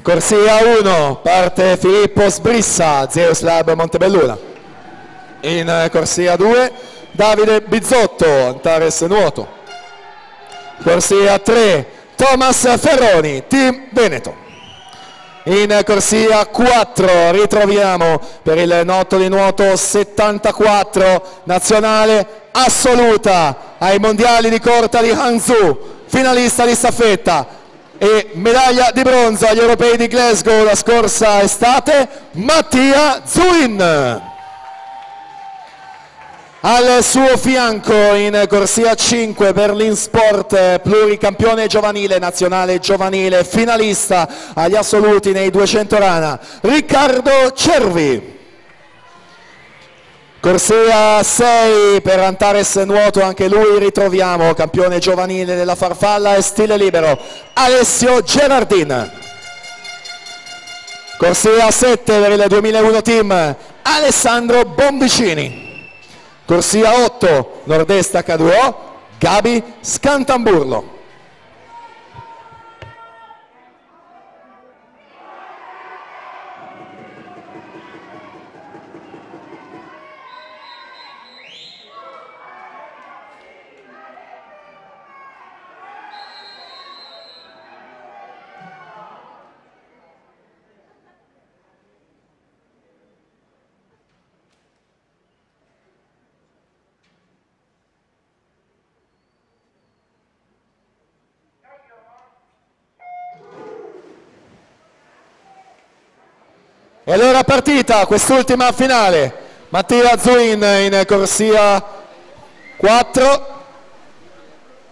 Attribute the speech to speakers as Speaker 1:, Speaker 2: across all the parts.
Speaker 1: Corsia 1, parte Filippo Sbrissa, Zeus Lab Montebelluna. In corsia 2, Davide Bizzotto, Antares Nuoto. Corsia 3, Thomas Ferroni, Team Veneto. In corsia 4 ritroviamo per il Notto di Nuoto 74 nazionale assoluta ai mondiali di corta di Hangzhou, finalista di staffetta e medaglia di bronzo agli europei di Glasgow la scorsa estate, Mattia Zuin. Al suo fianco in corsia 5 Berlin Sport, pluricampione giovanile, nazionale giovanile, finalista agli assoluti nei 200 rana, Riccardo Cervi. Corsia 6 per Antares Nuoto, anche lui ritroviamo campione giovanile della farfalla e stile libero, Alessio Gerardin. Corsia 7 per il 2001 team, Alessandro Bombicini. Corsia 8, Nord-Est H2O, Gabi Scantamburlo. E allora partita quest'ultima finale, Mattia Zuin in corsia 4,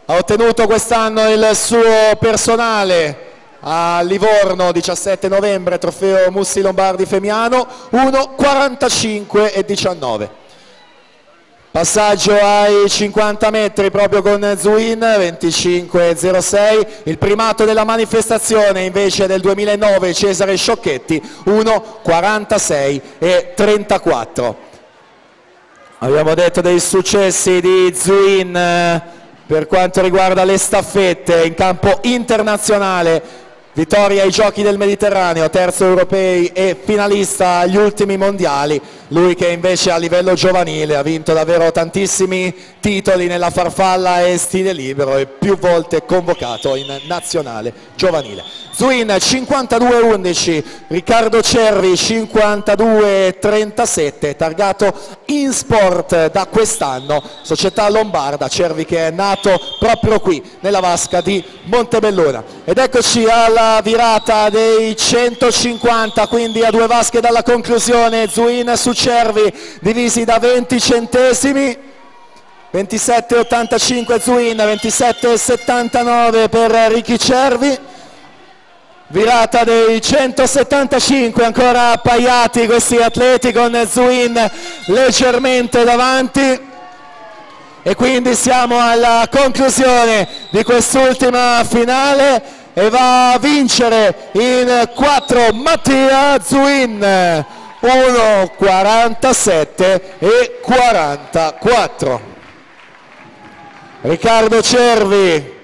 Speaker 1: ha ottenuto quest'anno il suo personale a Livorno, 17 novembre, trofeo Mussi Lombardi Femiano, 1:45 e 19. Passaggio ai 50 metri proprio con Zuin, 25:06, il primato della manifestazione invece del 2009 Cesare Sciocchetti, 1:46 e 34. Abbiamo detto dei successi di Zuin per quanto riguarda le staffette in campo internazionale. Vittoria ai Giochi del Mediterraneo, terzo europei e finalista agli ultimi mondiali. Lui che invece a livello giovanile ha vinto davvero tantissimi titoli nella farfalla e stile libero e più volte convocato in nazionale giovanile. Zuin 52:11, Riccardo Cervi 52:37, targato In Sport da quest'anno, società lombarda, Cervi che è nato proprio qui nella vasca di Montebelluna. Ed eccoci alla virata dei 150, quindi a 2 vasche dalla conclusione, Zuin su Cervi divisi da 20 centesimi, 27,85 Zuin, 27,79 per Ricky Cervi. Virata dei 175, ancora appaiati questi atleti con Zuin leggermente davanti. E quindi siamo alla conclusione di quest'ultima finale e va a vincere in 4 Mattia Zuin, 1:47 e 44. Riccardo Cervi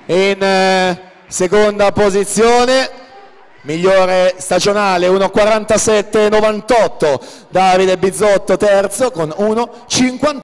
Speaker 1: in seconda posizione, migliore stagionale, 1:47,98. Davide Bizzotto terzo con 1:50.